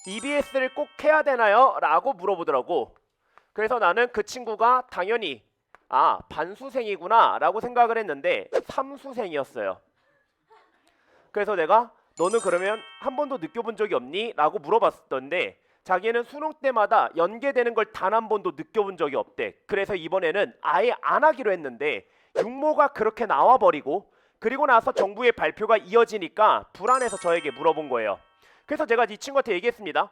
EBS를 꼭 해야 되나요? 라고 물어보더라고. 그래서 나는 그 친구가 당연히 반수생이구나 라고 생각을 했는데 삼수생이었어요. 그래서 내가 너는 그러면 한 번도 느껴본 적이 없니? 라고 물어봤었던데 자기는 수능 때마다 연계되는 걸 단 한 번도 느껴본 적이 없대. 그래서 이번에는 아예 안 하기로 했는데 육모가 그렇게 나와버리고 그리고 나서 정부의 발표가 이어지니까 불안해서 저에게 물어본 거예요. 그래서 제가 이 친구한테 얘기했습니다.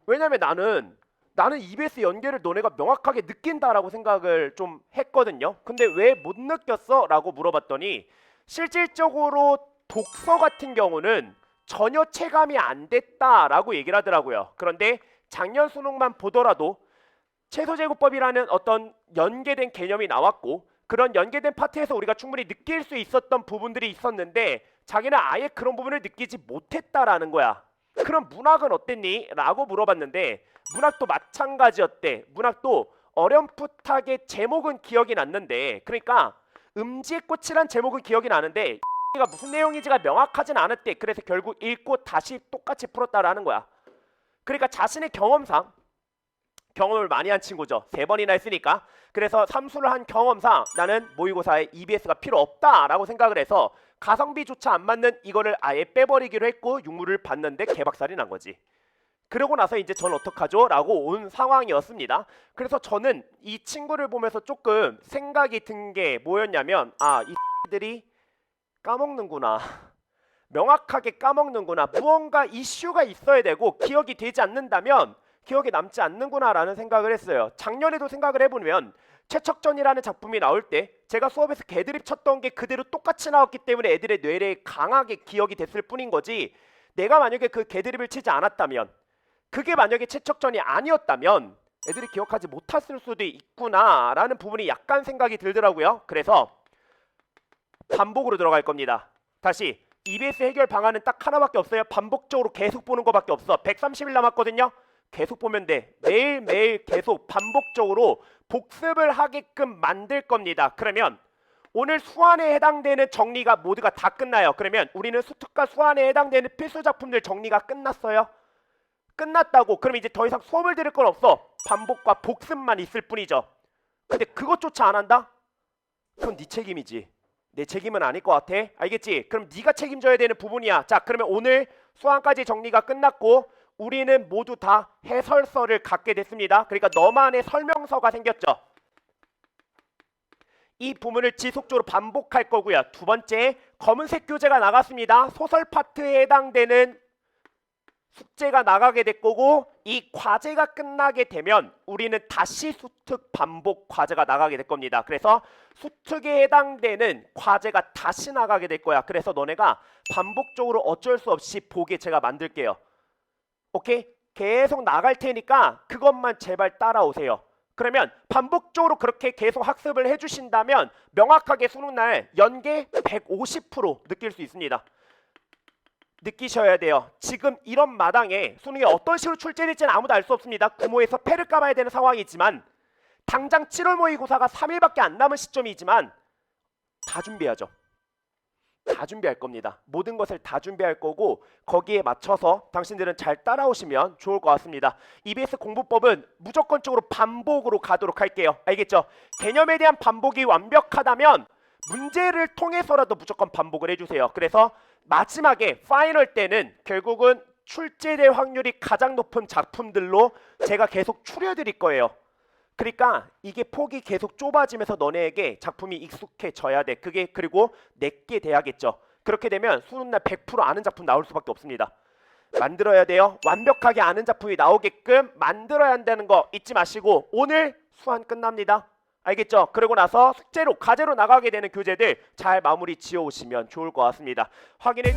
왜냐면 나는 EBS 연계를 너네가 명확하게 느낀다라고 생각을 좀 했거든요. 근데 왜 못 느꼈어? 라고 물어봤더니 실질적으로 독서 같은 경우는 전혀 체감이 안 됐다라고 얘기를 하더라고요. 그런데 작년 수능만 보더라도 최소제곱법이라는 어떤 연계된 개념이 나왔고 그런 연계된 파트에서 우리가 충분히 느낄 수 있었던 부분들이 있었는데 자기는 아예 그런 부분을 느끼지 못했다라는 거야. 그럼 문학은 어땠니? 라고 물어봤는데 문학도 마찬가지였대. 문학도 어렴풋하게 제목은 기억이 났는데 그러니까 음지의 꽃이란 제목은 기억이 나는데 가 무슨 내용인지가 명확하진 않았대. 그래서 결국 읽고 다시 똑같이 풀었다라는 거야. 그러니까 자신의 경험상 경험을 많이 한 친구죠. 3번이나 했으니까. 그래서 삼수를 한 경험상 나는 모의고사에 EBS가 필요 없다라고 생각을 해서 가성비조차 안 맞는 이거를 아예 빼버리기로 했고 육무를 봤는데 개박살이 난 거지. 그러고 나서 이제 전 어떡하죠? 라고 온 상황이었습니다. 그래서 저는 이 친구를 보면서 조금 생각이 든 게 뭐였냐면 이 들이 까먹는구나. 명확하게 까먹는구나. 무언가 이슈가 있어야 되고 기억이 되지 않는다면 기억에 남지 않는구나 라는 생각을 했어요. 작년에도 생각을 해보면 최척전이라는 작품이 나올 때 제가 수업에서 개드립 쳤던 게 그대로 똑같이 나왔기 때문에 애들의 뇌에 강하게 기억이 됐을 뿐인 거지 내가 만약에 그 개드립을 치지 않았다면 그게 만약에 최척전이 아니었다면 애들이 기억하지 못했을 수도 있구나 라는 부분이 약간 생각이 들더라고요. 그래서 반복으로 들어갈 겁니다. 다시 EBS 해결 방안은 딱 하나밖에 없어요. 반복적으로 계속 보는 거밖에 없어. 130일 남았거든요. 계속 보면 돼. 매일매일 계속 반복적으로 복습을 하게끔 만들 겁니다. 그러면 오늘 수완에 해당되는 정리가 모두가 다 끝나요. 그러면 우리는 수특과 수완에 해당되는 필수 작품들 정리가 끝났어요. 끝났다고. 그럼 이제 더 이상 수업을 들을 건 없어. 반복과 복습만 있을 뿐이죠. 근데 그것조차 안 한다? 그건 네 책임이지. 내 책임은 아닐 것 같아. 알겠지? 그럼 네가 책임져야 되는 부분이야. 자, 그러면 오늘 수학까지 정리가 끝났고 우리는 모두 다 해설서를 갖게 됐습니다. 그러니까 너만의 설명서가 생겼죠. 이 부분을 지속적으로 반복할 거고요. 두 번째, 검은색 교재가 나갔습니다. 소설 파트에 해당되는 숙제가 나가게 될 거고 이 과제가 끝나게 되면 우리는 다시 수특 반복 과제가 나가게 될 겁니다. 그래서 수특에 해당되는 과제가 다시 나가게 될 거야. 그래서 너네가 반복적으로 어쩔 수 없이 보게 제가 만들게요. 오케이? 계속 나갈 테니까 그것만 제발 따라오세요. 그러면 반복적으로 그렇게 계속 학습을 해주신다면 명확하게 수능날 연계 150% 느낄 수 있습니다. 느끼셔야 돼요. 지금 이런 마당에 수능이 어떤 식으로 출제될지는 아무도 알 수 없습니다. 구모에서 패를 까봐야 되는 상황이지만 당장 7월 모의고사가 3일밖에 안 남은 시점이지만 다 준비하죠. 다 준비할 겁니다. 모든 것을 다 준비할 거고 거기에 맞춰서 당신들은 잘 따라오시면 좋을 것 같습니다. EBS 공부법은 무조건적으로 반복으로 가도록 할게요. 알겠죠? 개념에 대한 반복이 완벽하다면 문제를 통해서라도 무조건 반복을 해주세요. 그래서 마지막에 파이널 때는 결국은 출제될 확률이 가장 높은 작품들로 제가 계속 추려드릴 거예요. 그러니까 이게 폭이 계속 좁아지면서 너네에게 작품이 익숙해져야 돼. 그게 그리고 내게 돼야겠죠. 그렇게 되면 수능날 100% 아는 작품 나올 수밖에 없습니다. 만들어야 돼요. 완벽하게 아는 작품이 나오게끔 만들어야 한다는 거 잊지 마시고 오늘 수한 끝납니다. 알겠죠? 그러고 나서 숙제로 과제로 나가게 되는 교재들 잘 마무리 지어 오시면 좋을 것 같습니다. 확인해